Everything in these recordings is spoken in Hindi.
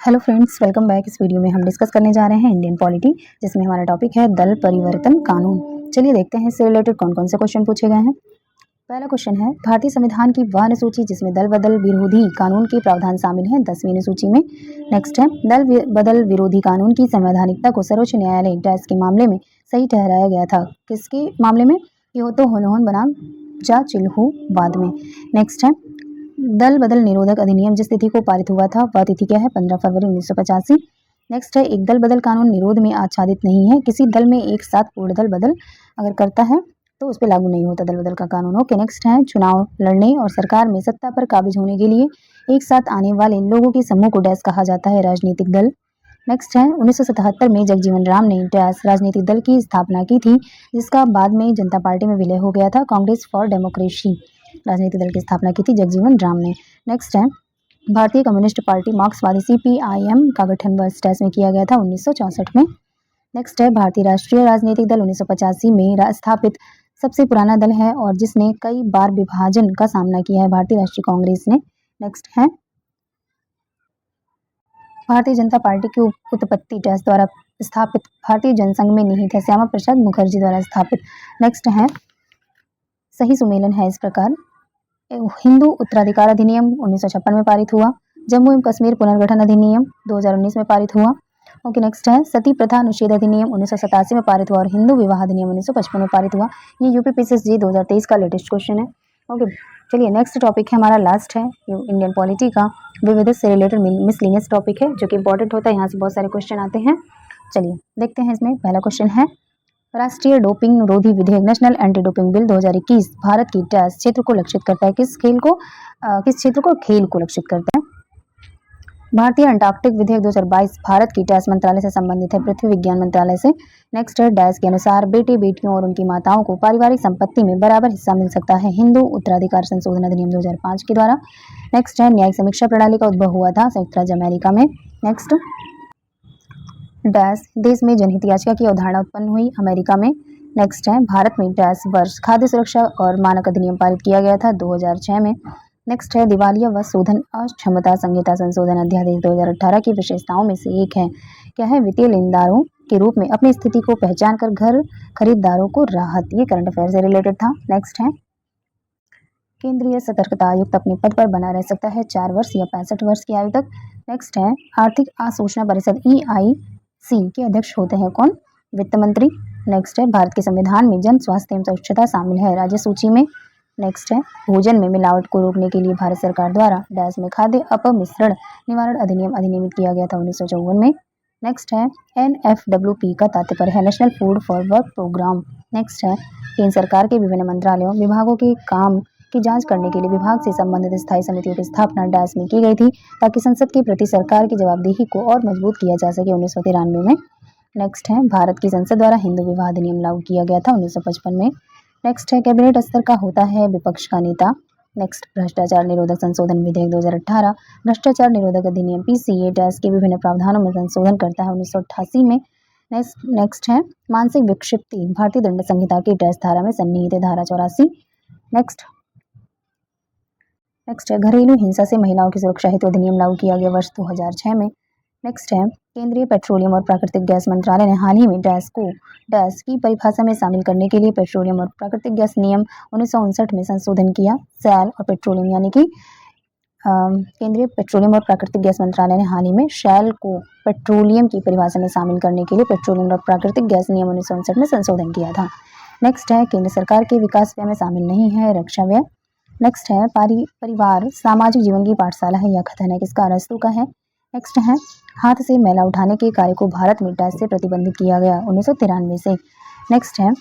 Hello friends, welcome back. इस वीडियो में हम डिस्कस करने जा रहे हैं इंडियन पॉलिटी, जिसमें हमारा टॉपिक है दल परिवर्तन कानून। चलिए देखते हैं इससे रिलेटेड कौन कौन से क्वेश्चन पूछे गए हैं। पहला क्वेश्चन है, भारतीय संविधान की वह अनुसूची जिसमें दल बदल विरोधी कानून के प्रावधान शामिल हैं 10वीं अनुसूची में। नेक्स्ट है, दल बदल विरोधी कानून की संवैधानिकता को सर्वोच्च न्यायालय डैश के मामले में सही ठहराया गया था। किसके मामले में? क्योतो होलोन बनाम जा चिल्हू वाद में। नेक्स्ट है, दल बदल निरोधक अधिनियम जिस तिथि को पारित हुआ था वह तिथि क्या है? 15 फरवरी 1985। नेक्स्ट है, एक दल बदल कानून निरोध में आच्छादित नहीं है। किसी दल में एक साथ पूर्ण दल बदल अगर करता है तो उस पर लागू नहीं होता दल बदल का कानून। ओके, नेक्स्ट है, चुनाव लड़ने और सरकार में सत्ता पर काबिज होने के लिए एक साथ आने वाले लोगों के समूह को डैश कहा जाता है? राजनीतिक दल। नेक्स्ट है, 1977 में जगजीवन राम ने डैश राजनीतिक दल की स्थापना की थी जिसका बाद में जनता पार्टी में विलय हो गया था? कांग्रेस फॉर डेमोक्रेसी राजनीतिक दल की स्थापना की थी जगजीवन राम ने। नेक्स्ट है, भारतीय कम्युनिस्ट पार्टी मार्क्सवादी सीपीआईएम का गठन वर्ष डैश में किया गया था? 1964 में। नेक्स्ट है, भारतीय राष्ट्रीय राजनीतिक दल 1985 में स्थापित सबसे पुराना दल है और जिसने कई बार विभाजन का सामना किया है? भारतीय राष्ट्रीय कांग्रेस ने। नेक्स्ट है, भारतीय जनता पार्टी की उत्पत्ति डैश द्वारा स्थापित? भारतीय जनसंघ में निहित है? श्यामा प्रसाद मुखर्जी द्वारा स्थापित। नेक्स्ट है, सही सुमेलन है इस प्रकार। हिंदू उत्तराधिकार अधिनियम 1956 में पारित हुआ। जम्मू एवं कश्मीर पुनर्गठन अधिनियम 2019 में पारित हुआ। ओके, नेक्स्ट है, सती प्रथा अनुच्छेद अधिनियम 1987 में पारित हुआ और हिंदू विवाह अधिनियम 1955 में पारित हुआ। ये यूपीपीसीएसजी 2023 का लेटेस्ट क्वेश्चन है। ओके, चलिए नेक्स्ट टॉपिक है हमारा, लास्ट है इंडियन पॉलिटी का विविध से रिलेटेड मिसलिनियस टॉपिक है जो कि इंपॉर्टेंट होता है। यहाँ से बहुत सारे क्वेश्चन आते हैं। चलिए देखते हैं। इसमें पहला क्वेश्चन है, राष्ट्रीय डोपिंग रोधी विधेयक national anti doping bill 2021 Bharat की डैश क्षेत्र को लक्षित करता है? किस क्षेत्र को? खेल को लक्षित करता है। भारतीय अंटार्कटिक विधेयक 2022 भारत की डैश मंत्रालय से संबंधित है? पृथ्वी विज्ञान मंत्रालय से। नेक्स्ट है, डैश के अनुसार बेटे बेटियों और उनकी माताओं को पारिवारिक संपत्ति में बराबर हिस्सा मिल सकता है? हिंदू उत्तराधिकार संशोधन अधिनियम 2005 के द्वारा। नेक्स्ट है, न्यायिक समीक्षा प्रणाली का उद्भव हुआ था संयुक्त राज्य अमेरिका में। नेक्स्ट, डैश देश में जनहित याचिका की अवधारणा उत्पन्न हुई? अमेरिका में। नेक्स्ट है, भारत में डैश वर्ष खाद्य सुरक्षा और मानक अधिनियम पारित किया गया था? 2006 में। नेक्स्ट है, दिवालिया व शोधन अक्षमता संहिता संशोधन अध्यादेश 2018 की विशेषताओं में से एक है? क्या है? वित्तीय लेनदारों के रूप में अपनी स्थिति को पहचान कर घर खरीदारों को राहत। ये करंट अफेयर से रिलेटेड था। नेक्स्ट है, केंद्रीय सतर्कता आयुक्त अपने पद पर बना रह सकता है 4 वर्ष या 65 वर्ष की आयु तक। नेक्स्ट है, आर्थिक आसूचना परिषद EIC के अध्यक्ष होते हैं कौन? वित्त मंत्री। नेक्स्ट है, भारत के संविधान में जन स्वास्थ्य एवं स्वच्छता शामिल है? राज्य सूची में। नेक्स्ट है, भोजन में मिलावट को रोकने के लिए भारत सरकार द्वारा डैश में खाद्य अपमिश्रण निवारण अधिनियम अधिनियमित किया गया था 1954 में। नेक्स्ट है, NFWP का तात्पर्य है national food for work program. Next है, केंद्र सरकार के विभिन्न मंत्रालयों विभागों के काम की जांच करने के लिए विभाग से संबंधित स्थायी समितियों की स्थापना डैश में की गई थी ताकि संसद के प्रति सरकार की जवाबदेही को और मजबूत किया जा सके? 1993 में। नेक्स्ट है, भारत की संसद द्वारा हिंदू विवाह अधिनियम लागू किया गया था 1955 में। नेक्स्ट है, कैबिनेट स्तर का होता है विपक्ष का नेता? नेक्स्ट, भ्रष्टाचार निरोधक संशोधन विधेयक 2018 भ्रष्टाचार निरोधक अधिनियम PCA डैश के विभिन्न प्रावधानों में संशोधन करता है 1988 में। नेक्स्ट है, मानसिक विक्षिप्ति भारतीय दंड संहिता की डैश धारा में सन्निहित है? धारा 84। नेक्स्ट है, घरेलू हिंसा से महिलाओं की सुरक्षा हेतु अधिनियम लागू किया गया वर्ष 2006 में। नेक्स्ट है, केंद्रीय पेट्रोलियम और प्राकृतिक गैस मंत्रालय ने हाल ही में डैश को डैश की परिभाषा में शामिल करने के लिए पेट्रोलियम और प्राकृतिक गैस नियम 1959 में संशोधन किया? शैल और पेट्रोलियम, यानी कि केंद्रीय पेट्रोलियम और प्राकृतिक गैस मंत्रालय ने हाल ही में शैल को पेट्रोलियम की परिभाषा में शामिल करने के लिए पेट्रोलियम और प्राकृतिक गैस नियम 1959 में संशोधन किया था। नेक्स्ट है, केंद्र सरकार के विकास व्यय में शामिल नहीं है रक्षा व्यय। नेक्स्ट है, परिवार सामाजिक जीवन की पाठशाला है? यह कथन है किसका? अरस्तू का है। नेक्स्ट है, हाथ से मैला उठाने के कार्य को भारत में डैश से प्रतिबंधित किया गया? 1993 से। नेक्स्ट है,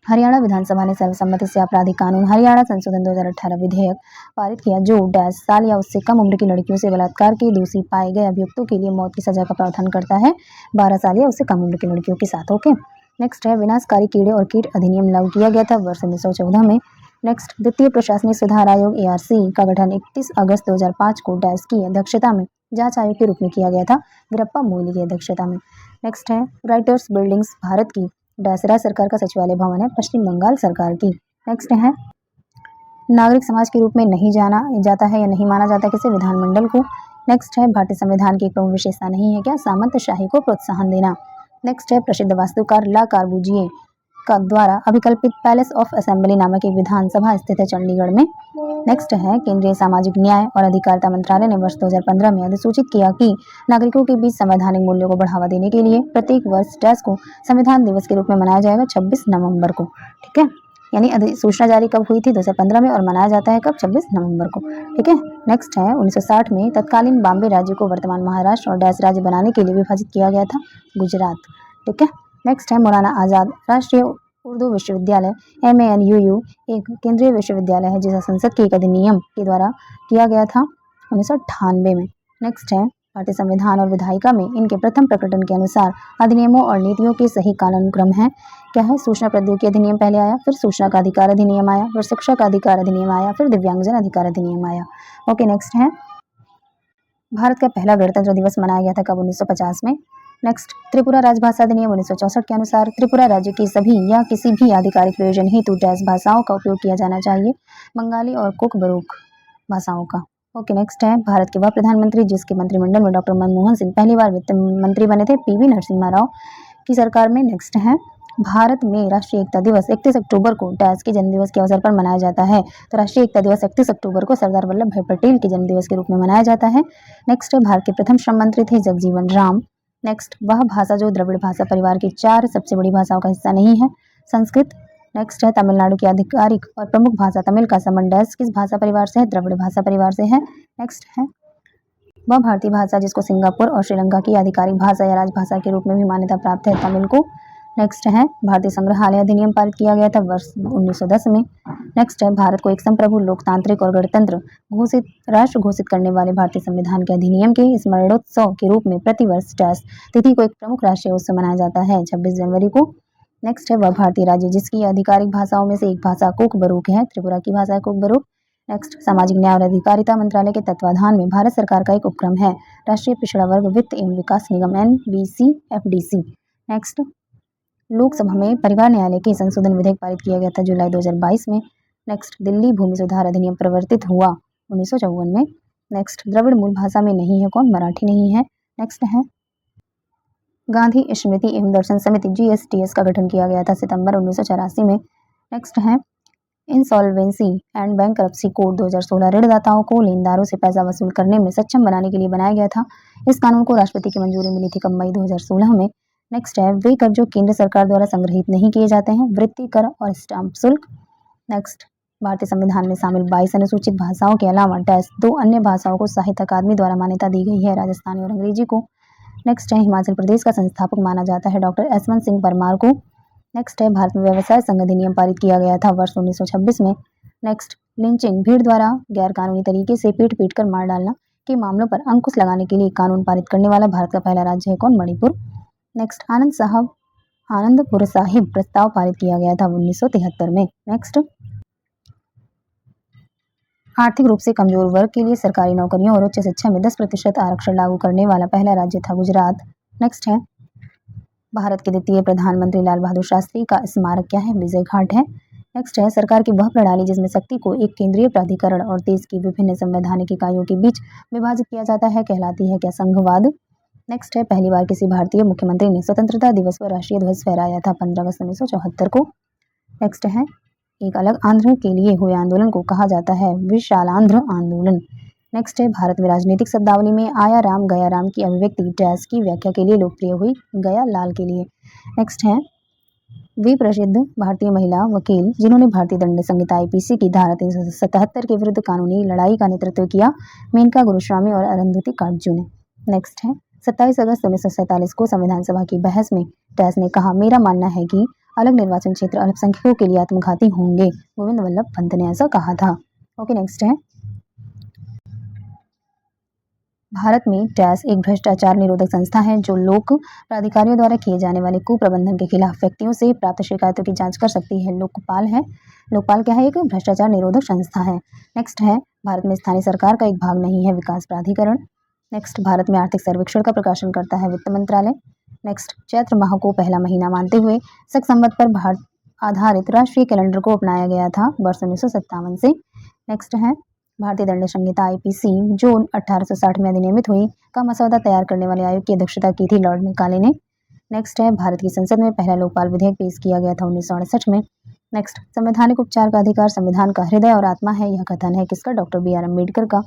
हरियाणा विधानसभा ने सर्वसम्मति से आपराधिक कानून हरियाणा संशोधन 2018 विधेयक पारित किया जो डैश साल या उससे कम उम्र की लड़कियों से बलात्कार के दोषी पाए गए अभियुक्तों के लिए मौत की सजा का प्रावधान करता है? 12 साल या उससे कम उम्र की लड़कियों के साथ। ओके, नेक्स्ट है, विनाशकारी कीड़े और कीट अधिनियम लागू किया गया था वर्ष 1914 में। नेक्स्ट, द्वितीय प्रशासनिक सुधार आयोग ARC का गठन 31 अगस्त 2005 को डैश की अध्यक्षता में जांच आयोग के रूप में किया गया था? वीरप्पा मोइली की अध्यक्षता में। नेक्स्ट है, राइटर्स बिल्डिंग्स भारत की डैश राज्य सरकार का सचिवालय भवन है? पश्चिम बंगाल सरकार की। नेक्स्ट है, नागरिक समाज के रूप में नहीं जाना जाता है या नहीं माना जाता किसी विधानमंडल को। नेक्स्ट है भारतीय संविधान की एक प्रमुख विशेषता नहीं है क्या, सामंतशाही को प्रोत्साहन देना। नेक्स्ट है प्रसिद्ध वास्तुकार ला कार्बूजिए का द्वारा अभिकल्पित पैलेस ऑफ असेंबली नामक एक विधानसभा स्थित है चंडीगढ़ में। नेक्स्ट है केंद्रीय सामाजिक न्याय और अधिकारिता मंत्रालय ने वर्ष 2015 में अधिसूचित किया कि नागरिकों के बीच संवैधानिक मूल्यों को बढ़ावा देने के लिए प्रत्येक वर्ष डैश को संविधान दिवस के रूप में मनाया जाएगा 26 नवंबर को। ठीक है, यानी अधिसूचना जारी कब हुई थी 2015 में और मनाया जाता है कब 26 नवंबर को। ठीक है, नेक्स्ट है 1960 में तत्कालीन बॉम्बे राज्य को वर्तमान महाराष्ट्र और डैश राज्य बनाने के लिए विभाजित किया गया था गुजरात। ठीक है, नेक्स्ट है मौलाना आज़ाद राष्ट्रीय उर्दू विश्वविद्यालय MANUU एक केंद्रीय विश्वविद्यालय है जिसे संसद के एक अधिनियम के द्वारा किया गया था 1998 में। नेक्स्ट है भारतीय संविधान और विधायिका में इनके प्रथम प्रकटन के अनुसार अधिनियमों और नीतियों के सही कालानुक्रम है। क्या है, सूचना प्रौद्योगिकी अधिनियम पहले आया, फिर सूचना का अधिकार अधिनियम आया, फिर शिक्षा का अधिकार अधिनियम आया, फिर दिव्यांगजन अधिकार अधिनियम आया। ओके, नेक्स्ट है भारत का पहला गणतंत्र दिवस मनाया गया था कब 1950 में। नेक्स्ट त्रिपुरा राजभाषा अधिनियम 1964 के अनुसार त्रिपुरा राज्य की सभी या किसी भी आधिकारिक प्रयोजन हेतु डैश भाषाओं का उपयोग किया जाना चाहिए, बंगाली और कुकबरुक भाषाओं का। ओके, नेक्स्ट है भारत के वह प्रधानमंत्री जिसके मंत्रिमंडल में डॉक्टर मनमोहन सिंह पहली बार वित्त मंत्री बने थे, PV नरसिम्हा राव की सरकार में। नेक्स्ट है भारत में राष्ट्रीय एकता दिवस 31 अक्टूबर को डैश के जन्मदिवस के अवसर पर मनाया जाता है, तो राष्ट्रीय एकता दिवस 31 अक्टूबर को सरदार वल्लभ भाई पटेल के जन्मदिवस के रूप में मनाया जाता है। नेक्स्ट है भारत के प्रथम श्रम मंत्री थे जगजीवन राम। नेक्स्ट वह भाषा जो द्रविड़ भाषा परिवार की 4 सबसे बड़ी भाषाओं का हिस्सा नहीं है, संस्कृत। नेक्स्ट है तमिलनाडु की आधिकारिक और प्रमुख भाषा तमिल का संबंध डैश किस भाषा परिवार से है, द्रविड़ भाषा परिवार से है। नेक्स्ट है वह भारतीय भाषा जिसको सिंगापुर और श्रीलंका की आधिकारिक भाषा या राजभाषा के रूप में भी मान्यता प्राप्त है, तमिल को। नेक्स्ट है भारतीय संग्रहालय अधिनियम पारित किया गया था वर्ष 1910 में। नेक्स्ट है भारत को एक संप्रभु लोकतांत्रिक और गणतंत्र घोषित राष्ट्र घोषित करने वाले भारतीय संविधान के अधिनियम के स्मरणोत्सव के रूप में प्रतिवर्ष डैश तिथि को एक प्रमुख राष्ट्रीय उत्सव मनाया जाता है 26 जनवरी को। नेक्स्ट है वह भारतीय राज्य जिसकी आधिकारिक भाषाओं में से एक भाषा कुकबरुक है, त्रिपुरा की भाषा है कुकबरुक। नेक्स्ट सामाजिक न्याय और अधिकारिता मंत्रालय के तत्वाधान में भारत सरकार का एक उपक्रम है राष्ट्रीय पिछड़ा वर्ग वित्त एवं विकास निगम NBCFDC। नेक्स्ट लोकसभा में परिवार न्यायालय के संशोधन विधेयक पारित किया गया था जुलाई 2022 में। नेक्स्ट दिल्ली भूमि सुधार अधिनियम प्रवर्तित हुआ 1954 में। नेक्स्ट द्रविड़ मूल भाषा में नहीं है कौन, मराठी नहीं है। नेक्स्ट है गांधी स्मृति एवं दर्शन समिति GSTS का गठन किया गया था सितंबर 1984 में। नेक्स्ट है इंसॉल्वेंसी एंड बैंकरप्सी कोड 2016 ऋणदाताओं को लेनदारों से पैसा वसूल करने में सक्षम बनाने के लिए बनाया गया था। इस कानून को राष्ट्रपति की मंजूरी मिली थी कब, मई 2016 में। नेक्स्ट है वे कर जो केंद्र सरकार द्वारा संग्रहित नहीं किए जाते हैं, वृत्ति कर और स्टाम्प शुल्क। नेक्स्ट भारतीय संविधान में शामिल 22 अनुसूचित भाषाओं के अलावा डैश 2 अन्य भाषाओं को साहित्य अकादमी द्वारा मान्यता दी गई है, राजस्थानी और अंग्रेजी को। नेक्स्ट है हिमाचल प्रदेश का संस्थापक माना जाता है डॉक्टर यशवंत सिंह परमार को। नेक्स्ट है भारत में व्यवसाय संघ अधिनियम पारित किया गया था वर्ष 1926 में। नेक्स्ट लिंचिंग भीड़ द्वारा गैर कानूनी तरीके से पीट कर मार डालना के मामलों पर अंकुश लगाने के लिए कानून पारित करने वाला भारत का पहला राज्य है कौन, मणिपुर। नेक्स्ट आनंदपुर साहिब प्रस्ताव पारित किया गया था 1973 में। नेक्स्ट आर्थिक रूप से कमजोर वर्ग के लिए सरकारी नौकरियों और उच्च शिक्षा में 10% आरक्षण लागू करने वाला पहला राज्य था गुजरात। नेक्स्ट है भारत के द्वितीय प्रधानमंत्री लाल बहादुर शास्त्री का स्मारक क्या है, विजय घाट है। नेक्स्ट है सरकार की वह प्रणाली जिसमें शक्ति को एक केंद्रीय प्राधिकरण और देश की विभिन्न संवैधानिक इकाइयों के बीच विभाजित किया जाता है, कहलाती है क्या, संघवाद। नेक्स्ट है पहली बार किसी भारतीय मुख्यमंत्री ने स्वतंत्रता दिवस पर राष्ट्रीय ध्वज फहराया था 15 अगस्त 1974 को। नेक्स्ट है एक अलग आंध्र के लिए हुए आंदोलन को कहा जाता है विशालांध्र आंदोलन। नेक्स्ट है भारत में राजनीतिक शब्दावली में आया राम गया राम की अभिव्यक्ति डैश की व्याख्या के लिए लोकप्रिय हुई, गया लाल के लिए। नेक्स्ट है वे प्रसिद्ध भारतीय महिला वकील जिन्होंने भारतीय दंड संहिता IPC की धारा 377 के विरुद्ध कानूनी लड़ाई का नेतृत्व किया, मेनका गुरुस्वामी और अरुंधति काटजू ने। नेक्स्ट है 27 अगस्त 1947 को संविधान सभा की बहस में डैश ने कहा मेरा मानना है कि अलग निर्वाचन क्षेत्र अल्पसंख्यकों के लिए आत्मघाती होंगे, गोविंद वल्लभ पंत ने ऐसा कहा था। ओके, नेक्स्ट है भारत में डैश एक भ्रष्टाचार निरोधक संस्था है जो लोक प्राधिकारियों द्वारा किए जाने वाले कुप्रबंधन के खिलाफ व्यक्तियों से प्राप्त शिकायतों की जांच कर सकती है, लोकपाल है। लोकपाल क्या है, एक भ्रष्टाचार निरोधक संस्था है। नेक्स्ट है भारत में स्थानीय सरकार का एक भाग नहीं है विकास प्राधिकरण। नेक्स्ट भारत में आर्थिक सर्वेक्षण का प्रकाशन करता है वित्त मंत्रालय। नेक्स्ट चैत्र माह को पहला महीना मानते हुए शक संवत पर आधारित राष्ट्रीय कैलेंडर को अपनाया गया था वर्ष 1957 से। नेक्स्ट है भारतीय दंड संहिता आईपीसी जो 1860 में अधिनियमित हुई का मसौदा तैयार करने वाले आयोग की अध्यक्षता की थी लॉर्ड मैकाले ने। नेक्स्ट है भारत की संसद में पहला लोकपाल विधेयक पेश किया गया था 1968 में। नेक्स्ट संवैधानिक उपचार का अधिकार संविधान का हृदय और आत्मा है, यह कथन है किसका? Doctor B R. अम्बेडकर का।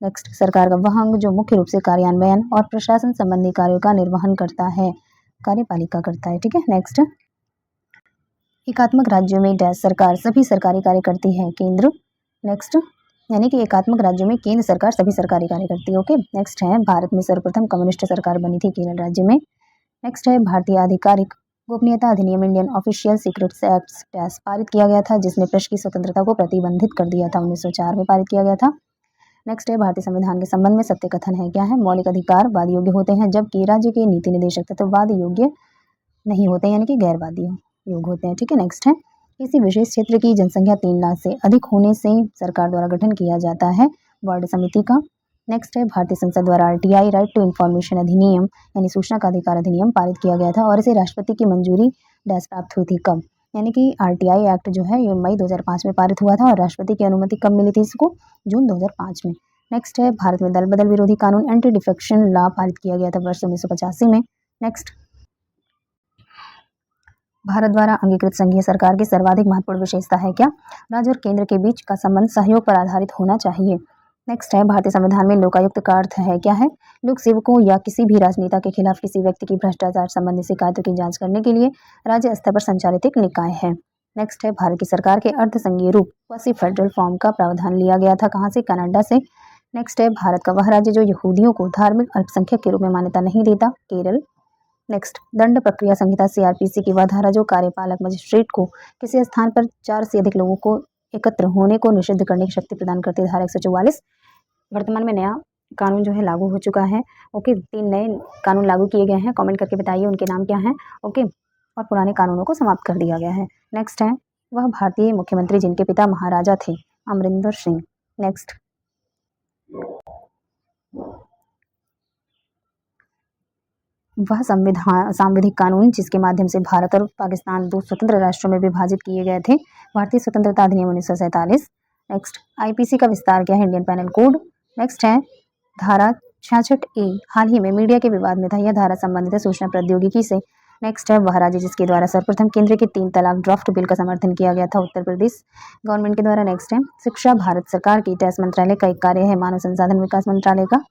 नेक्स्ट सरकार का वह अंग जो मुख्य रूप से कार्यान्वयन और प्रशासन संबंधी कार्यों का निर्वहन करता है, कार्यपालिका करता है। ठीक है। नेक्स्ट एकात्मक राज्यों में डैश सरकार सभी सरकारी कार्य करती है, केंद्र। नेक्स्ट यानी कि एकात्मक राज्यों में केंद्र सरकार सभी सरकारी कार्य करती है। ओके। नेक्स्ट है भारत में सर्वप्रथम कम्युनिस्ट सरकार बनी थी केरल राज्य में। नेक्स्ट है भारतीय आधिकारिक गोपनीयता अधिनियम Indian official secrets act dash पारित किया गया था, जिसने प्रेस की स्वतंत्रता को प्रतिबंधित कर दिया था, 1904 में पारित किया गया था। नेक्स्ट है भारतीय संविधान के संबंध में सत्य कथन है, क्या है? मौलिक अधिकार वाद योग्य होते हैं जबकि राज्य के नीति निदेशक तत्ववाद योग्य नहीं होते, यानी कि गैरवादी योग होते हैं। ठीक है। नेक्स्ट है किसी विशेष क्षेत्र की जनसंख्या 3 लाख से अधिक होने से सरकार द्वारा गठन किया जाता है वार्ड समिति का। नेक्स्ट है भारतीय संसद द्वारा आरटीआई राइट टू इन्फॉर्मेशन अधिनियम यानी सूचना का अधिकार अधिनियम पारित किया गया था और इसे राष्ट्रपति की मंजूरी डैश प्राप्त हुई थी, कब? यानी कि आरटीआई एक्ट जो है ये मई 2005 में पारित हुआ था और राष्ट्रपति की अनुमति कब मिली थी इसको? जून 2005 में। नेक्स्ट है भारत में दल बदल विरोधी कानून एंटी डिफेक्शन लॉ पारित किया गया था वर्ष 1985 में। नेक्स्ट भारत द्वारा अंगीकृत संघीय सरकार की सर्वाधिक महत्वपूर्ण विशेषता है, क्या? राज्य और केंद्र के बीच का संबंध सहयोग पर आधारित होना चाहिए। नेक्स्ट है भारतीय संविधान में लोकायुक्त का अर्थ है, क्या है? लोक सेवकों या किसी भी राजनेता के खिलाफ किसी व्यक्ति की भ्रष्टाचार संबंधी शिकायतों की जांच करने के लिए राज्य स्तर पर संचालित एक निकाय है। नेक्स्ट है भारत की सरकार के अर्ध संघीय रूप क्वासी फेडरल फॉर्म का प्रावधान लिया गया था, कहाँ से? कनाडा से। नेक्स्ट है भारत का वह राज्य जो यहूदियों को धार्मिक अल्पसंख्यक के रूप में मान्यता नहीं देता, केरल। नेक्स्ट दंड प्रक्रिया संहिता सीआरपीसी की वह धारा जो कार्यपालक मजिस्ट्रेट को किसी स्थान पर 4 से अधिक लोगों को एकत्र होने को निषिद्ध करने की शक्ति प्रदान करती है, धारा 144। वर्तमान में नया कानून जो है लागू हो चुका है। ओके। 3 नए कानून लागू किए गए हैं, कमेंट करके बताइए उनके नाम क्या हैं। ओके। और पुराने कानूनों को समाप्त कर दिया गया है। नेक्स्ट है वह भारतीय मुख्यमंत्री जिनके पिता महाराजा थे, अमरिंदर सिंह। नेक्स्ट वह सांविधिक कानून जिसके माध्यम से भारत और पाकिस्तान 2 स्वतंत्र राष्ट्रों में विभाजित किए गए थे, भारतीय स्वतंत्रता अधिनियम 1947। नेक्स्ट आईपीसी का विस्तार क्या है? Indian panel code. नेक्स्ट है धारा 66A हाल ही में मीडिया के विवाद में था, यह धारा संबंधित है सूचना प्रौद्योगिकी से। नेक्स्ट है वह राज्य जिसके द्वारा सर्वप्रथम केंद्र के 3 तलाक ड्राफ्ट बिल का समर्थन किया गया था, उत्तर प्रदेश गवर्नमेंट के द्वारा। नेक्स्ट है शिक्षा भारत सरकार की टैक्स मंत्रालय का एक कार्य है, मानव संसाधन विकास मंत्रालय का।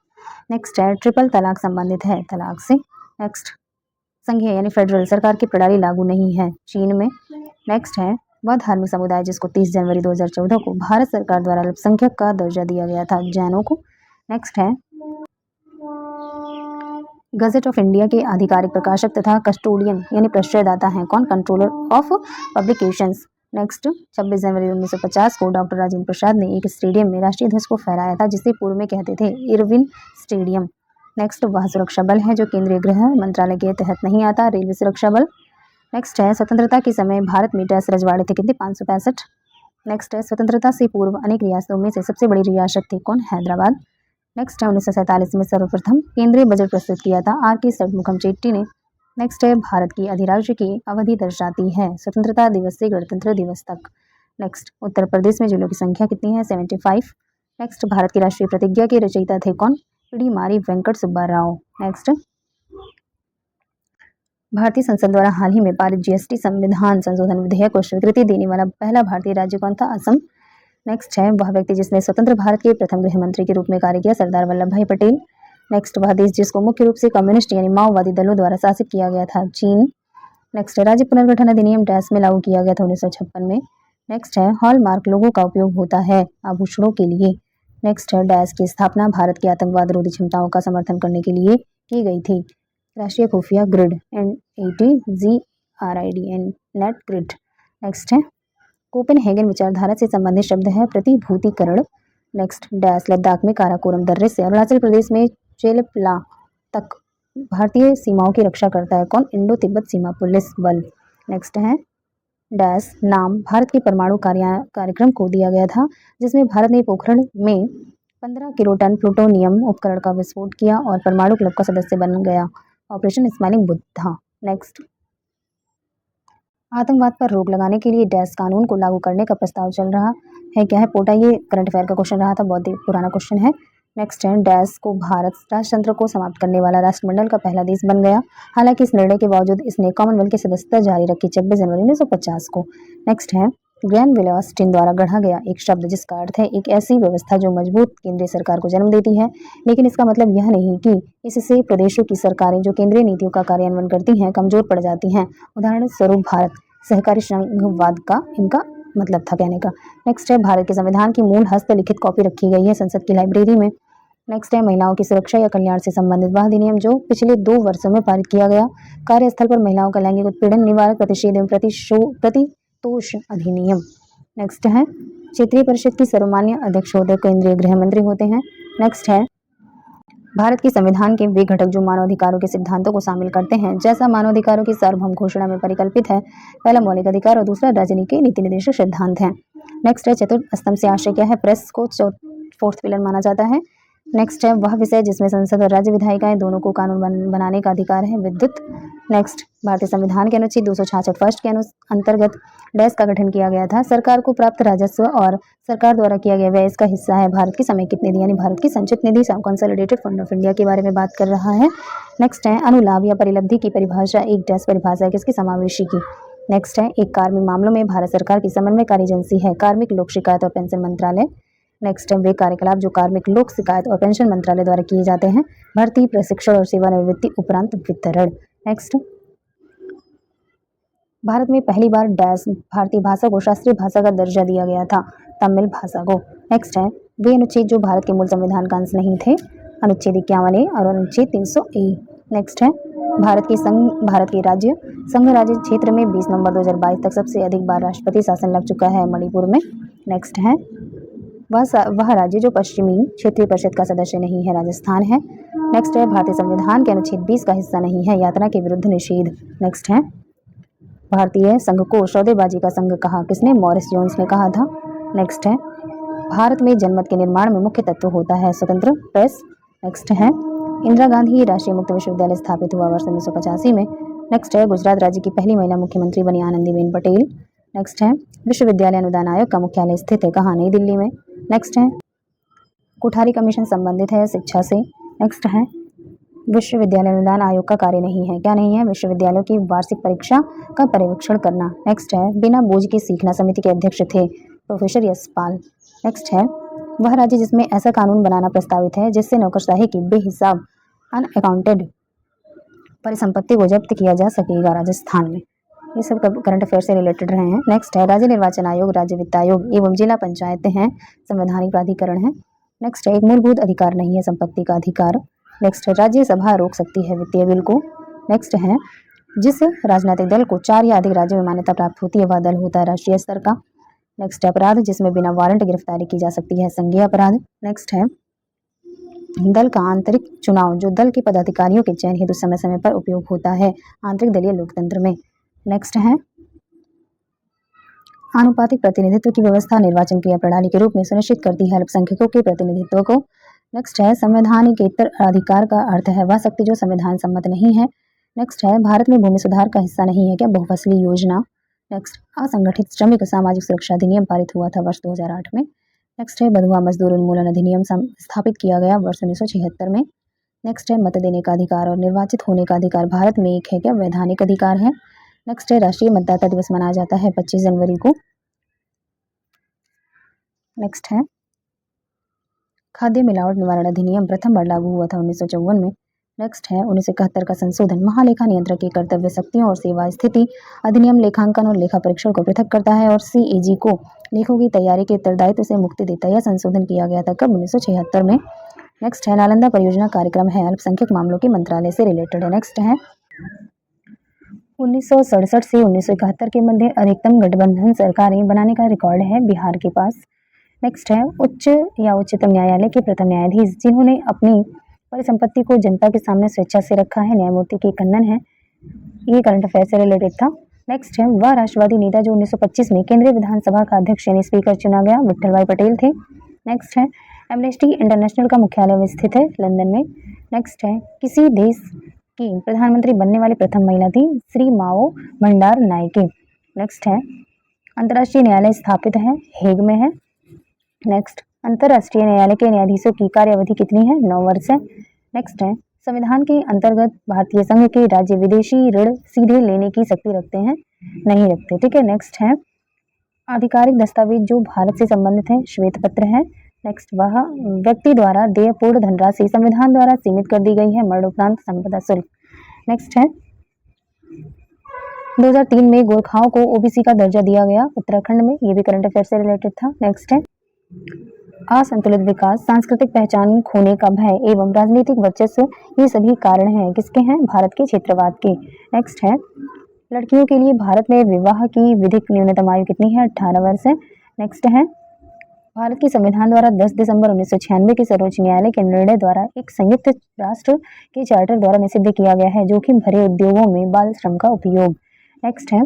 नेक्स्ट है ट्रिपल तलाक संबंधित है तलाक से। नेक्स्ट संघीय यानी फेडरल सरकार की प्रणाली लागू नहीं है, चीन में। नेक्स्ट है वह धार्मिक समुदाय जिसको 30 जनवरी 2014 को भारत सरकार द्वारा अल्पसंख्यक का दर्जा दिया गया था, जैनों को। नेक्स्ट है गजट ऑफ इंडिया के आधिकारिक प्रकाशक तथा कस्टोडियन यानी प्रश्रयदाता हैं, कौन? Controller of publications. नेक्स्ट 26 जनवरी 1950 को डॉक्टर राजेंद्र प्रसाद ने एक स्टेडियम में राष्ट्रीय ध्वज को फहराया था, जिसे पूर्व में कहते थे इरविन स्टेडियम। नेक्स्ट वह सुरक्षा बल है जो केंद्रीय गृह मंत्रालय के तहत नहीं आता, रेलवे सुरक्षा बल। नेक्स्ट है स्वतंत्रता के समय भारत में डैश रजवाड़े थे, कितने? 565। नेक्स्ट है स्वतंत्रता से पूर्व अनेक रियासतों में से सबसे बड़ी रियासत थी, कौन? हैदराबाद। नेक्स्ट है 1947 में सर्वप्रथम केंद्रीय बजट प्रस्तुत किया था आर.के. षणमुखम चेट्टी ने। नेक्स्ट है भारत की अधिराज्य की अवधि दर्शाती है स्वतंत्रता दिवस से गणतंत्र दिवस तक। नेक्स्ट उत्तर प्रदेश में जिलों की संख्या कितनी है? 75। नेक्स्ट भारत की राष्ट्रीय प्रतिज्ञा के रचयिता थे, कौन? पिढ़ीमारी वेंकट सुब्बा राव। नेक्स्ट भारतीय संसद द्वारा हाल ही में पारित जीएसटी संविधान संशोधन विधेयक को स्वीकृति देने वाला पहला भारतीय राज्य कौन था? असम। नेक्स्ट है वह व्यक्ति जिसने स्वतंत्र भारत के प्रथम गृह मंत्री के रूप में कार्य किया, सरदार वल्लभ भाई पटेल। नेक्स्ट वह देश जिसको मुख्य रूप से कम्युनिस्ट यानी माओवादी दलों द्वारा शासित किया गया था, चीन। नेक्स्ट है राज्य पुनर्गठन अधिनियम डैश में लागू किया गया था 1956 में। नेक्स्ट है हॉलमार्क लोगों का उपयोग होता है आभूषणों के लिए। नेक्स्ट है डैश की स्थापना भारत की आतंकवाद रोधी क्षमताओं का समर्थन करने के लिए की गई थी, राष्ट्रीय खुफिया grid NATGRID net grid. Next है कोपेनहेगन विचारधारा से संबंधित शब्द है प्रतिभूतिकरण। नेक्स्ट डैश लद्दाख में काराकोरम दर्रे से अरुणाचल प्रदेश में चेलपला तक भारतीय सीमाओं की रक्षा करता है, कौन? इंडो तिब्बत सीमा पुलिस बल। नेक्स्ट है डैश नाम भारत के परमाणु कार्यक्रम को दिया गया था, जिसमें भारत ने पोखरण में 15 किलोटन प्लूटोनियम उपकरण का विस्फोट किया और परमाणु क्लब का सदस्य बन गया, ऑपरेशन स्माइलिंग बुद्धा। नेक्स्ट आतंकवाद पर रोक लगाने के लिए डैश कानून को लागू करने का प्रस्ताव चल रहा, है क्या है पोटा, ये करंट अफेयर का क्वेश्चन रहा था, बहुत ही पुराना क्वेश्चन है। नेक्स्ट है डैश को भारत राष्ट्रतंत्र को समाप्त करने वाला राष्ट्रमंडल का पहला देश बन गया। हालांकि इस निर्णय के बावजूद इसने कॉमनवेल्थ की सदस्यता जारी रखी 26 जनवरी 1950 को। नेक्स्ट है ग्रैनविले ऑस्टिन द्वारा गढ़ा गया एक शब्द जिसका अर्थ है एक ऐसी व्यवस्था जो मजबूत केंद्रीय सरकार को जन्म देती है, लेकिन इसका मतलब यह नहीं कि इससे प्रदेशों की सरकारें जो केंद्रीय नीतियों का कार्यान्वयन करती हैं कमजोर पड़ जाती हैं। उदाहरण स्वरूप भारत सहकारी संघवाद का इनका मतलब था कहने का। नेक्स्ट है भारत के संविधान की मूल हस्तलिखित कॉपी रखी गई है संसद की लाइब्रेरी में। नेक्स्ट है महिलाओं की सुरक्षा या कल्याण से संबंधित वह अधिनियम जो पिछले 2 वर्षों में पारित किया गया। कार्यस्थल पर महिलाओं का लैंगिक उत्पीड़न निवारक प्रतिषेध एवं प्रतितोष अधिनियम। नेक्स्ट है क्षेत्रीय परिषद की सर्वमान्य अध्यक्ष होते केंद्रीय गृह मंत्री होते हैं। नेक्स्ट है भारत के संविधान के वे घटक जो मानवाधिकारों के सिद्धांतों को शामिल करते हैं, जैसा मानवाधिकारों की सार्वभौम घोषणा में परिकल्पित है। पहला मौलिक अधिकार और दूसरा राजनीति के नीति निर्देशक सिद्धांत है। नेक्स्ट है चतुर्थ स्तंभ से आशय क्या है, प्रेस को फोर्थ पिलर माना जाता है। नेक्स्ट है वह विषय जिसमें संसद और राज्य विधायिकाएं दोनों को कानून बनाने का अधिकार है, विद्युत। नेक्स्ट भारतीय संविधान के अनुच्छेद 266 फर्स्ट के अंतर्गत डैश का गठन किया गया था। सरकार को प्राप्त राजस्व और सरकार द्वारा किया गया व्यय इसका हिस्सा है। भारत की समेकित निधि यानी भारत की संचित निधि कंसोलिडेटेड फंड ऑफ इंडिया के बारे में बात कर रहा है। नेक्स्ट है अनुलाभ या परिलब्धि की परिभाषा एक डैश परिभाषा है किसकी, समावेशी की। नेक्स्ट है एक कार्मिक मामलों में भारत सरकार की समन्वयकारी एजेंसी है, कार्मिक लोक शिकायत और पेंशन मंत्रालय। नेक्स्ट है वे कार्यकलाप जो कार्मिक लोक शिकायत और पेंशन मंत्रालय द्वारा किए जाते हैं, भर्ती, प्रशिक्षण और सेवानिवृत्ति उपरांत वितरण। नेक्स्ट भारत में पहली बार डैश भारतीय भाषा को शास्त्रीय भाषा का दर्जा दिया गया था, तमिल भाषा को। नेक्स्ट है वे अनुच्छेद जो भारत के मूल संविधान का अंश नहीं थे, अनुच्छेद 51A और अनुच्छेद 300A। नेक्स्ट है भारत के राज्य संघ राज्य क्षेत्र में 20 नवंबर 2022 तक सबसे अधिक बार राष्ट्रपति शासन लग चुका है, मणिपुर में। नेक्स्ट है वह राज्य जो पश्चिमी क्षेत्रीय परिषद का सदस्य नहीं है, राजस्थान है। नेक्स्ट है भारतीय संविधान के अनुच्छेद 20 का हिस्सा नहीं है, यात्रा के विरुद्ध निषेध। नेक्स्ट है भारतीय संघ को सौदेबाजी का संघ कहा किसने, मॉरिस जोन्स ने कहा था। नेक्स्ट है भारत में जनमत के निर्माण में मुख्य तत्व होता है स्वतंत्र प्रेस। नेक्स्ट है इंदिरा गांधी राष्ट्रीय मुक्त विश्वविद्यालय स्थापित हुआ वर्ष 1985 में। नेक्स्ट है गुजरात राज्य की पहली महिला मुख्यमंत्री बनी आनंदीबेन पटेल। नेक्स्ट है विश्वविद्यालय अनुदान आयोग का मुख्यालय स्थित है कहाँ, नई दिल्ली में। नेक्स्ट है कोठारी कमीशन संबंधित है शिक्षा से। नेक्स्ट है विश्वविद्यालय अनुदान आयोग का कार्य नहीं है, क्या नहीं है, विश्वविद्यालयों की वार्षिक परीक्षा का पर्यवेक्षण करना। नेक्स्ट है बिना बोझ के सीखना समिति के अध्यक्ष थे प्रोफेसर यशपाल। नेक्स्ट है वह राज्य जिसमें ऐसा कानून बनाना प्रस्तावित है जिससे नौकरशाही की बेहिसाब अनअकाउंटेड परिसंपत्ति को जब्त किया जा सकेगा, राजस्थान में। ये सब करंट अफेयर से रिलेटेड रहे हैं। नेक्स्ट है राज्य निर्वाचन आयोग, राज्य वित्त आयोग एवं जिला पंचायतें हैं, संवैधानिक प्राधिकरण है। नेक्स्ट है एक मूलभूत अधिकार नहीं है, संपत्ति का अधिकार। नेक्स्ट है राज्यसभा रोक सकती है वित्तीय बिल को। नेक्स्ट है जिस राजनीतिक दल को 4 या अधिक राज्यों में मान्यता प्राप्त होती है वह दल होता है राष्ट्रीय स्तर का। नेक्स्ट है अपराध जिसमें बिना वारंट गिरफ्तारी की जा सकती है, संज्ञेय अपराध। नेक्स्ट है दल का आंतरिक चुनाव जो दल के पदाधिकारियों के चयन हेतु समय समय पर उपयोग होता है, आंतरिक दलीय लोकतंत्र में। नेक्स्ट है आनुपातिक प्रतिनिधित्व की व्यवस्था निर्वाचन क्रिया प्रणाली के रूप में सुनिश्चित करती है अल्पसंख्यकों के प्रतिनिधित्व को। नेक्स्ट है संवैधानिकेतर अधिकार का अर्थ है वह शक्ति जो संविधान सम्मत नहीं है। नेक्स्ट है भारत में भूमि सुधार का हिस्सा नहीं है क्या, बहुफसली योजना। नेक्स्ट असंगठित श्रमिक सामाजिक सुरक्षा अधिनियम पारित हुआ था वर्ष 2008 में। नेक्स्ट है बंधुआ मजदूर उन्मूलन अधिनियम स्थापित किया गया वर्ष 1976 में। नेक्स्ट है मत देने का अधिकार और निर्वाचित होने का अधिकार भारत में एक है क्या, वैधानिक अधिकार है। नेक्स्ट है राष्ट्रीय मतदाता दिवस मनाया जाता है 25 जनवरी को। नेक्स्ट है खाद्य मिलावट निवारण अधिनियम प्रथम बार लागू हुआ था 1954 में। नेक्स्ट है 1971 का संशोधन महालेखा नियंत्रक की कर्तव्य शक्तियों और सेवा स्थिति अधिनियम लेखांकन और लेखा परीक्षण को पृथक करता है और CAG को लेखों की तैयारी के उत्तरदायित्व से मुक्ति देता है। यह संशोधन किया गया था कब, 1976 में। नेक्स्ट है नालंदा परियोजना कार्यक्रम है अल्पसंख्यक मामलों के मंत्रालय से रिलेटेड है। नेक्स्ट है 1967 से 1971 के मध्य अधिकतम गठबंधन सरकारें बनाने का रिकॉर्ड है बिहार के पास। नेक्स्ट है उच्च या उच्चतम न्यायालय के प्रथम न्यायाधीश जिन्होंने अपनी परिसंपत्ति को जनता के सामने स्वेच्छा से रखा है, न्यायमूर्ति के कन्नन है। ये करंट अफेयर से रिलेटेड था। नेक्स्ट है वह राष्ट्रवादी नेता जो 1925 में केंद्रीय विधानसभा का अध्यक्ष यानी स्पीकर चुना गया, विठल भाई पटेल थे। नेक्स्ट है एमनेस्टी इंटरनेशनल का मुख्यालय में स्थित है लंदन में। नेक्स्ट है किसी देश की प्रधानमंत्री बनने वाली प्रथम महिला थी श्री माओ भंडार नायके। नेक्स्ट है अंतर्राष्ट्रीय न्यायालय स्थापित है हेग में है। नेक्स्ट, अंतर्राष्ट्रीय न्यायालय के न्यायाधीशों की कार्यावधि कितनी है? 9 वर्ष है। नेक्स्ट है, संविधान के अंतर्गत भारतीय संघ के राज्य विदेशी ऋण सीधे लेने की शक्ति रखते हैं? नहीं रखते। ठीक है। नेक्स्ट है, आधिकारिक दस्तावेज जो भारत से संबंधित है, श्वेत पत्र है। नेक्स्ट, वह व्यक्ति द्वारा देय पूर्ण धनराशि संविधान द्वारा सीमित कर दी गई है, मरणोपरांत संपदा शुल्क। नेक्स्ट है, 2003 में गोरखाओं को ओबीसी का दर्जा दिया गया उत्तराखंड में, ये भी करंट अफेयर से रिलेटेड था। नेक्स्ट है, असंतुलित विकास, सांस्कृतिक पहचान खोने का भय एवं राजनीतिक वर्चस्व, ये सभी कारण हैं किसके हैं? भारत के क्षेत्रवाद के। नेक्स्ट है, लड़कियों के लिए भारत में विवाह की विधिक न्यूनतम आयु कितनी है? 18 वर्ष है। नेक्स्ट है, भारत के संविधान द्वारा 10 दिसंबर 1996 के सर्वोच्च न्यायालय के निर्णय द्वारा एक संयुक्त राष्ट्र के चार्टर द्वारा निषिद्ध किया गया है जोखिम भरे उद्योगों में बाल श्रम का उपयोग। नेक्स्ट है,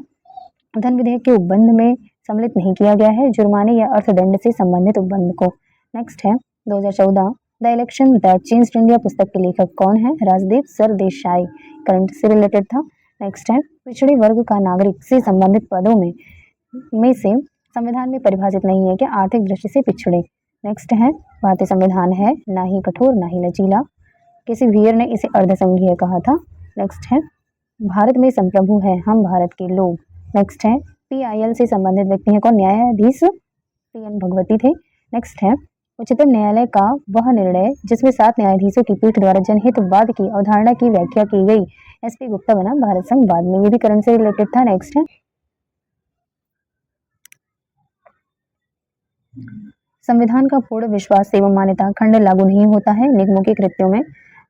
धन विधेयक के उपबंध में सम्मिलित नहीं किया गया है जुर्माने या अर्थदंड से संबंधित उपबंध को। नेक्स्ट है, 2014 the election that changed India पुस्तक के लेखक कौन है? राजदीप सरदेसाई, करंट से रिलेटेड था। नेक्स्ट है, पिछड़े वर्ग का नागरिक से संबंधित पदों में से संविधान में परिभाषित नहीं है कि आर्थिक दृष्टि से पिछड़े। नेक्स्ट है, भारतीय संविधान है ना ही कठोर ना ही लचीला, किसी वीर ने इसे अर्धसंघीय कहा था। नेक्स्ट है, भारत में संप्रभु है हम भारत के लोग। नेक्स्ट है, PIL से संबंधित व्यक्ति हैं कौन? न्यायाधीश PN भगवती थे। नेक्स्ट है, उच्चतम न्यायालय का वह निर्णय जिसमें 7 न्यायाधीशों की पीठ द्वारा जनहितवाद की अवधारणा की व्याख्या की गई, SP गुप्ता बना भारत संघ बाद में, ये भी करंट से रिलेटेड था। नेक्स्ट है, संविधान का पूर्ण विश्वास एवं मान्यता खंड लागू नहीं होता है निगमों के कृत्यों में।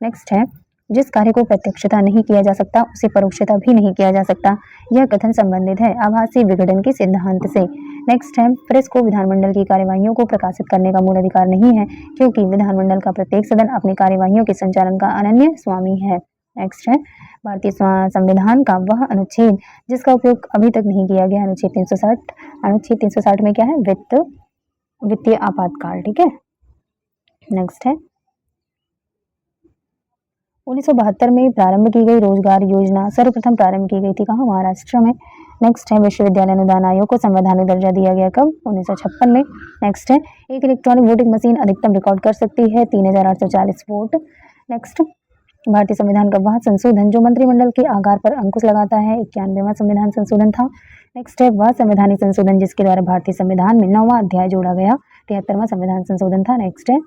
नेक्स्ट है, जिस कार्य को प्रत्यक्षता नहीं किया जा सकता उसे परोक्षता भी नहीं किया जा सकता, यह कथन संबंधित है आभासी विघटन के सिद्धांत से। नेक्स्ट है, प्रेस को विधानमंडल की कार्यवाहियों को प्रकाशित करने का मूल अधिकार नहीं है क्योंकि विधानमंडल का प्रत्येक सदन अपनी कार्यवाहियों के संचालन का अनन्य स्वामी है। नेक्स्ट है, भारतीय संविधान का वह अनुच्छेद जिसका उपयोग अभी तक नहीं किया गया, अनुच्छेद 360। अनुच्छेद 360 में क्या है? वित्तीय आपातकाल। ठीक है। नेक्स्ट है, 1972 में प्रारंभ की गई रोजगार योजना सर्वप्रथम प्रारंभ की गई थी कहाँ? महाराष्ट्र में। नेक्स्ट है, विश्वविद्यालय अनुदान आयोग को संवैधानिक दर्जा दिया गया कब? 1956 में। नेक्स्ट है, एक इलेक्ट्रॉनिक वोटिंग मशीन अधिकतम रिकॉर्ड कर सकती है 3840 वोट। नेक्स्ट, भारतीय संविधान का वह संशोधन जो मंत्रिमंडल के आकार पर अंकुश लगाता है 91वां संविधान संशोधन था। नेक्स्ट है, वह संवैधानिक संशोधन जिसके द्वारा भारतीय संविधान में 9वां अध्याय जोड़ा गया 73वां संविधान संशोधन था। नेक्स्ट है,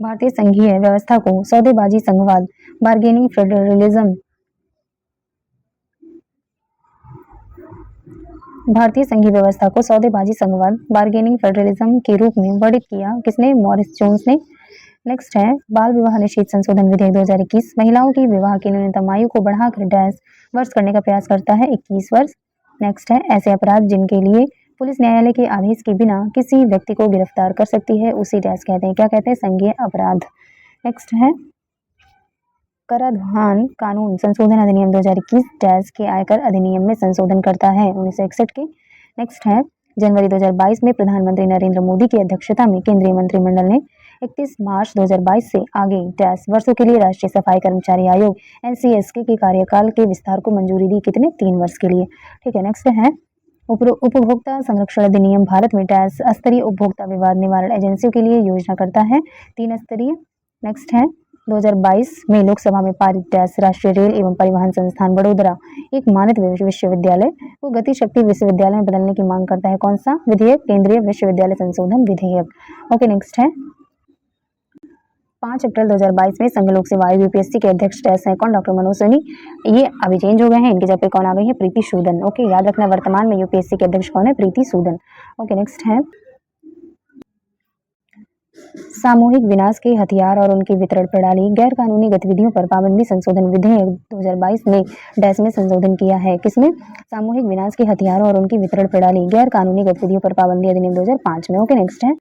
भारतीय संघीय व्यवस्था को सौदेबाजी संघवाद बार्गेनिंग फेडरलिज्म भारतीय संघीय व्यवस्था को सौदेबाजी संघवाद बार्गेनिंग फेडरलिज्म के रूप में वर्णित किया किसने? मॉरिस जोन्स ने। नेक्स्ट है, बाल विवाह निषेध संशोधन विधेयक 2021 महिलाओं की विवाह की न्यूनतम आयु को बढ़ाकर डैश वर्ष करने का प्रयास करता है 21 वर्ष। नेक्स्ट है, ऐसे अपराध जिनके लिए पुलिस न्यायालय के आदेश के बिना किसी व्यक्ति को गिरफ्तार कर सकती है उसे डैश कहते हैं, क्या कहते हैं? संज्ञेय अपराध। नेक्स्ट है, कराधान कानून संशोधन अधिनियम 2021 डैश के आयकर अधिनियम में संशोधन करता है 1961 के। नेक्स्ट है, जनवरी 2022 में प्रधानमंत्री नरेंद्र मोदी की अध्यक्षता में केंद्रीय मंत्रिमंडल ने 31 मार्च 2022 से आगे डैश वर्षों के लिए राष्ट्रीय सफाई कर्मचारी आयोग NCSK के कार्यकाल के विस्तार को मंजूरी दी कितने? 3 वर्ष के लिए। ठीक है। नेक्स्ट है, उपभोक्ता संरक्षण अधिनियम भारत में डैश स्तरीय उपभोक्ता विवाद निवारण एजेंसियों के लिए योजना करता है 3 स्तरीय। नेक्स्ट है, 2022 में लोकसभा में पारित डैश राष्ट्रीय रेल एवं परिवहन संस्थान वडोदरा एक मानद विश्वविद्यालय को गति शक्ति विश्वविद्यालय में बदलने की मांग करता है कौन सा विधेयक? केंद्रीय विश्वविद्यालय संशोधन विधेयक। ओके। नेक्स्ट है, 5 अप्रैल 2022 में संघ लोक सेवा आयोग UPSC के अध्यक्ष डैश हैं कौन? डॉक्टर मनोज सोनी। ये अभी चेंज हो गए हैं, इनकी जगह कौन आ गई है? प्रीति सूदन। ओके, याद रखना वर्तमान में UPSC के अध्यक्ष कौन है? प्रीति सूदन। ओके। नेक्स्ट है, सामूहिक विनाश के हथियार और उनकी वितरण प्रणाली गैर कानूनी गतिविधियों पर पाबंदी संशोधन विधेयक 2022 ने डैश में संशोधन किया है किसमें? सामूहिक विनाश के हथियारों और उनकी वितरण प्रणाली गैर कानूनी गतिविधियों पर पाबंदी अधिनियम 2005 में। ओके। नेक्स्ट है,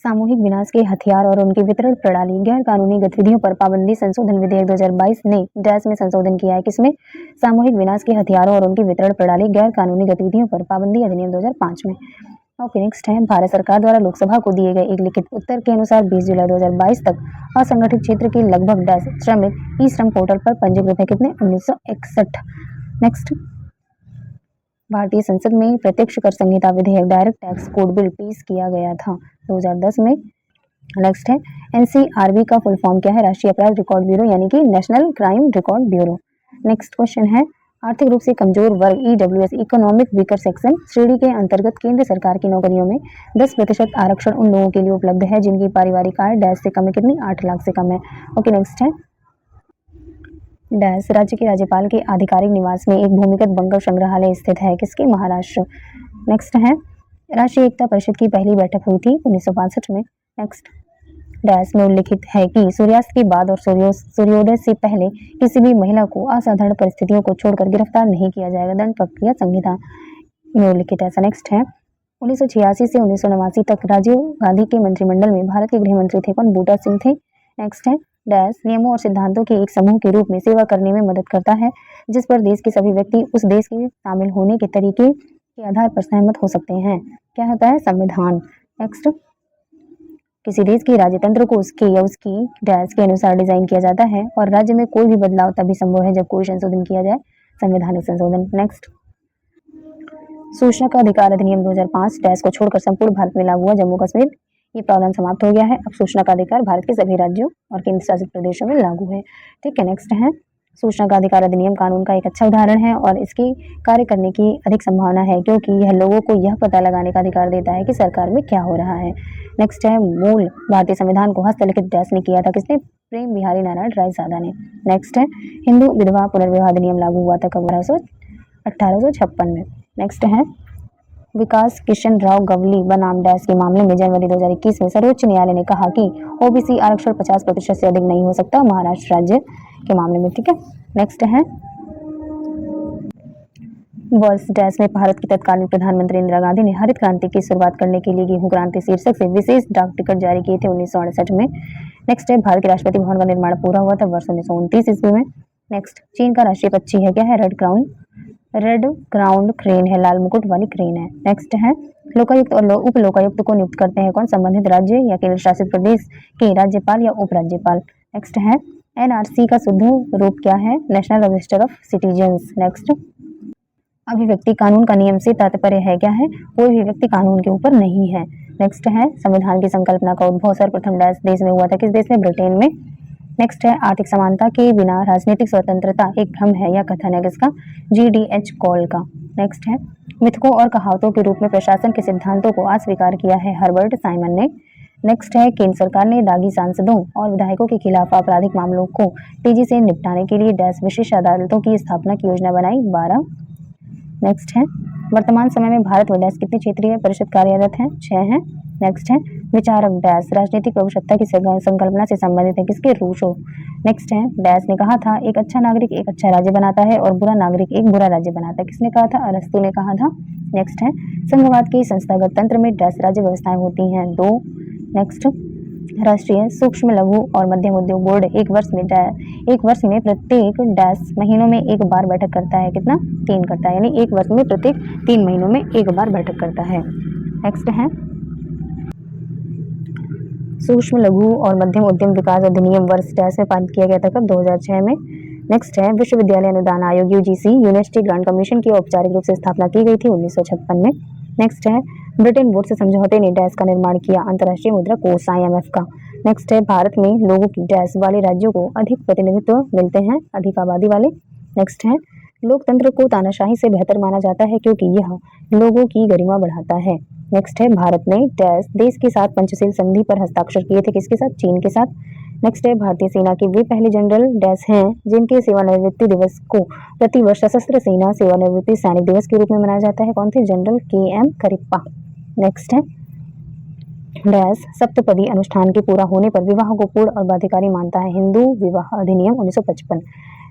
सामूहिक विनाश के हथियार और उनकी वितरण प्रणाली गैर कानूनी गतिविधियों पर पाबंदी संशोधन विधेयक 2022 ने डैश में संशोधन किया है किसमें? सामूहिक विनाश के हथियारों और उनकी वितरण प्रणाली गैर कानूनी गतिविधियों पर पाबंदी अधिनियम 2005 में। ओके। नेक्स्ट है, भारत सरकार द्वारा लोकसभा को दिए गए एक लिखित उत्तर के अनुसार 20 जुलाई 2022 तक असंगठित क्षेत्र के लगभग डैश श्रमिक ई श्रम पोर्टल पर पंजीकृत है कितने? 1961। नेक्स्ट, भारतीय संसद में प्रत्यक्ष कर संहिता विधेयक डायरेक्ट टैक्स कोड बिल पेश किया गया था 2010 में। नेक्स्ट है एनसीआरबी का फुल फॉर्म क्या है? राष्ट्रीय अपराध रिकॉर्ड ब्यूरो यानी कि national crime record bureau. Next question है आर्थिक रूप से कमजोर वर्ग ईडब्ल्यूएस इकोनॉमिक वीकर सेक्शन श्रेणी के अंतर्गत केंद्र सरकार की नौकरियों में 10% आरक्षण उन लोगों के लिए उपलब्ध है जिनकी पारिवारिक आय डैश से कम है, कितनी? 8 लाख से कम है। ओके नेक्स्ट है डैश राज्य के राज्यपाल के आधिकारिक निवास में एक भूमिगत बंकर संग्रहालय स्थित है, किसके? महाराष्ट्र। नेक्स्ट है राष्ट्रीय एकता परिषद की पहली बैठक हुई थी 1965 में। नेक्स्ट डैश में उल्लिखित है कि सूर्यास्त के बाद और सूर्योदय से पहले किसी भी महिला को असाधारण परिस्थितियों को छोड़कर गिरफ्तार नहीं किया जाएगा, दंड प्रक्रिया संहिता में उल्लिखित है ऐसा। नेक्स्ट है 1986 से 1989 तक राजीव गांधी के मंत्रिमंडल में भारत के गृह मंत्री थे कौन? बूटा सिंह थे। नेक्स्ट है डैश नियमों और सिद्धांतों के एक समूह के रूप में सेवा करने में मदद करता है जिस पर देश के सभी व्यक्ति उस देश के शामिल होने के तरीके के आधार पर सहमत हो सकते हैं। क्या होता है? संविधान। नेक्स्ट किसी देश के राज्यतंत्र को उसके या उसकी डैश के अनुसार डिजाइन किया जाता है और राज्य में कोई भी बदलाव तभी संभव है जब कोई संशोधन किया जाए, संवैधानिक संशोधन। नेक्स्ट सूचना का अधिकार अधिनियम 2005 डैश को छोड़कर संपूर्ण भारत में लागू हुआ, जम्मू कश्मीर ये प्रावधान समाप्त हो गया है। अब सूचना का अधिकार भारत के सभी राज्यों और केंद्र शासित प्रदेशों में लागू है। ठीक है नेक्स्ट है सूचना का अधिकार अधिनियम कानून का एक अच्छा उदाहरण है और इसकी कार्य करने की अधिक संभावना है क्योंकि यह लोगों को यह पता लगाने का अधिकार देता है कि सरकार में क्या हो रहा है। नेक्स्ट है मूल भारतीय संविधान को हस्तलिखित डैश ने किया था, किसने? प्रेम बिहारी नारायण रायसादा ने। नेक्स्ट है हिंदू विधवा पुनर्विवाह अधिनियम लागू हुआ था कब? 1856 में। नेक्स्ट है विकास किशन राव गवली बनाम डैश के मामले में जनवरी 2021 में सर्वोच्च न्यायालय ने कहा कि ओबीसी आरक्षण 50% से अधिक नहीं हो सकता महाराष्ट्र राज्य के मामले में। ठीक है नेक्स्ट है वर्ष डैश में भारत की तत्कालीन प्रधानमंत्री इंदिरा गांधी ने हरित क्रांति की शुरुआत करने के लिए गेहूं क्रांति शीर्षक से विशेष डाक टिकट जारी किए थे 1968 में। नेक्स्ट है भारत के राष्ट्रपति भवन का निर्माण पूरा हुआ था वर्ष 1929 ईस्वी में। नेक्स्ट चीन का राष्ट्रीय पक्षी है क्या है? रेड क्राउन क्रेन है, लाल मुकुट वाली क्रेन है। नेक्स्ट है लोकायुक्त और उप लोकायुक्त को नियुक्त करते हैं कौन? संबंधित राज्य या केंद्र शासित प्रदेश के राज्यपाल या उपराज्यपाल। नेक्स्ट है एनआरसी का शुद्ध रूप क्या है? National register of citizens. Next अभिव्यक्ति कानून का नियम से तात्पर्य है क्या है? कोई भी व्यक्ति कानून के ऊपर नहीं है। नेक्स्ट है संविधान की संकल्पना का उद्भव सर्वप्रथम देश में हुआ था, किस देश में? ब्रिटेन में। नेक्स्ट है आर्थिक समानता के बिना राजनीतिक स्वतंत्रता एक भ्रम है या कथन है, किसका? GDH कॉल का। नेक्स्ट है मिथकों और कहावतों के रूप में प्रशासन के सिद्धांतों को अस्वीकार किया है हर्बर्ट साइमन ने। नेक्स्ट है केंद्र सरकार ने दागी सांसदों और विधायकों के खिलाफ आपराधिक मामलों को तेजी से निपटाने के लिए डैश विशेष अदालतों की स्थापना की योजना बनाई 12। नेक्स्ट है वर्तमान समय में भारत में डैश कितने क्षेत्रीय परिषद कार्यरत हैं? 6 हैं। नेक्स्ट है विचारक डैश राजनीतिक प्रभुसत्ता की संकल्पना से संबंधित है, किसके? रूसो। नेक्स्ट है डैश ने कहा था एक अच्छा नागरिक एक अच्छा राज्य बनाता है और बुरा नागरिक एक बुरा राज्य बनाता है, किसने कहा था? अरस्तु ने कहा था। नेक्स्ट है संघवाद के संस्थागत तंत्र में डैश राज्य व्यवस्थाएं होती हैं 2। नेक्स्ट राष्ट्रीय सूक्ष्म लघु और मध्यम उद्योग बोर्ड एक वर्ष में प्रत्येक डैश महीनों में एक बार बैठक करता है, कितना? 3 करता है, यानी एक वर्ष में प्रत्येक 3 महीनों में एक बार बैठक करता है। नेक्स्ट है सूक्ष्म लघु और मध्यम उद्यम विकास अधिनियम वर्ष डैश में पारित किया गया था कब? 2006 में। नेक्स्ट है विश्वविद्यालय अनुदान आयोग यूजीसी यूनिवर्सिटी ग्रांट कमीशन की औपचारिक रूप से स्थापना की गई थी 1956 में। नेक्स्ट है ब्रिटेन वुड्स से समझौते ने डैश का निर्माण किया अंतर्राष्ट्रीय मुद्रा कोष IMF का। नेक्स्ट है भारत में लोगों की डैश वाले राज्यों को अधिक प्रतिनिधित्व मिलते हैं, अधिक आबादी वाले। नेक्स्ट है लोकतंत्र को तानाशाही से बेहतर माना जाता है क्योंकि यह लोगों की गरिमा बढ़ाता है। नेक्स्ट है भारत ने डैश देश के साथ पंचशील संधि पर हस्ताक्षर किए थे, किसके साथ? चीन के साथ। नेक्स्ट है भारतीय सेना के वे पहले जनरल डैश हैं जिनके सेवानिवृत्ति दिवस को प्रतिवर्ष सशस्त्र सेना सेवानिवृत्ति सैनिक दिवस के रूप में मनाया जाता है, कौन थे? General KM Cariappa. नेक्स्ट है डैश सप्तपदी अनुष्ठान के पूरा होने पर विवाह को पूर्ण और बाध्यकारी मानता है, हिंदू विवाह अधिनियम 1955।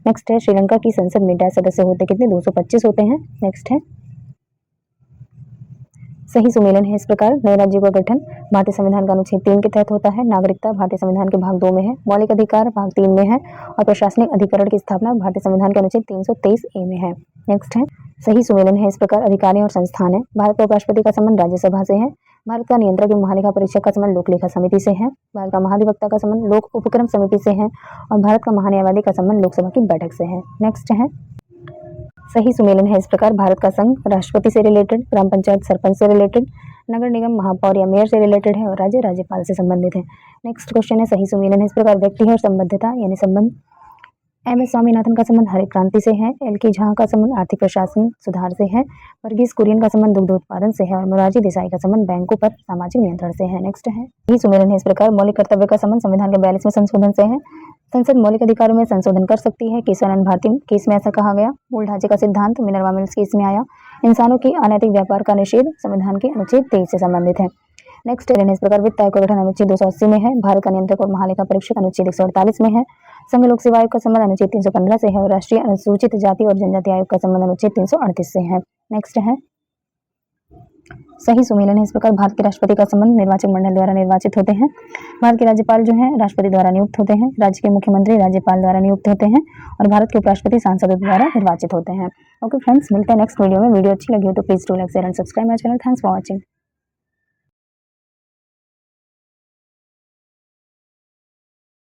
नेक्स्ट है श्रीलंका की संसद में डैश सदस्य होते कितने? 225 होते हैं। नेक्स्ट है सही सुमेलन है इस प्रकार नए राज्यों का गठन भारतीय संविधान का अनुच्छेद 3 के तहत होता है, नागरिकता भारतीय संविधान के भाग 2 में है, मौलिक अधिकार भाग 3 में है और प्रशासनिक अधिकरण की स्थापना भारतीय संविधान के अनुच्छेद 323A में है। नेक्स्ट है सही सुमेलन है इस प्रकार अधिकारी और संस्थान है, भारत का उपराष्ट्रपति का संबंध राज्यसभा से है, भारत का नियंत्रक एवं महालेखा परीक्षक का संबंध लोक लेखा समिति से है, भारत का महाधिवक्ता का संबंध लोक उपक्रम समिति से है और भारत का महान्यायवादी का संबंध लोकसभा की बैठक से है। नेक्स्ट है सही सुमेलन है इस प्रकार भारत का संघ राष्ट्रपति से रिलेटेड, ग्राम पंचायत सरपंच से रिलेटेड, नगर निगम महापौर या मेयर से रिलेटेड है और राज्य राज्यपाल से संबंधित है। नेक्स्ट क्वेश्चन है सही सुमेलन है इस प्रकार व्यक्ति है और संबद्धता यानी संबंध। एम एस स्वामीनाथन का संबंध हरित क्रांति से है, एल के झा का संबंध आर्थिक प्रशासन सुधार से है, वर्गीज कुरियन का संबंध दुग्ध उत्पादन से है और मोरारजी देसाई का संबंध बैंकों पर सामाजिक नियंत्रण से है। नेक्स्ट है यही सुमेलन है इस प्रकार मौलिक कर्तव्य का संबंध संविधान के 42वें संशोधन से है, संसद मौलिक अधिकारों में संशोधन कर सकती है, केशवानंद भारती केस में ऐसा कहा गया, मूल ढांचे का सिद्धांत मिनर्वा मिल्स केस में आया, इंसानों की अनैतिक व्यापार का निषेध संविधान के अनुच्छेद 23 से संबंधित है। नेक्स्ट इस प्रकार वित्त आयोग का गठन अनुच्छेद 280 में है, भारत का नियंत्रक और महालेखा परीक्षक अनुच्छेद 148 में है, संघ लोक सेवा आयोग का संबंध अनुच्छेद 315 से है और राष्ट्रीय अनुसूचित जाति और जनजाति आयोग का संबंध अनुच्छेद 338 से है। नेक्स्ट है सही सुमेलन है इस प्रकार भारत के राष्ट्रपति का संबंध निर्वाचक मंडल द्वारा निर्वाचित होते हैं, भारत के राज्यपाल जो हैं राष्ट्रपति द्वारा नियुक्त होते हैं, राज्य के मुख्यमंत्री राज्यपाल द्वारा नियुक्त होते हैं और भारत के उपराष्ट्रपति सांसदों द्वारा निर्वाचित होते हैं। ओके फ्रेंड्स, मिलते हैं नेक्स्ट वीडियो में। वीडियो अच्छी लगी हो तो please do like share and subscribe my channel. Thanks for watching.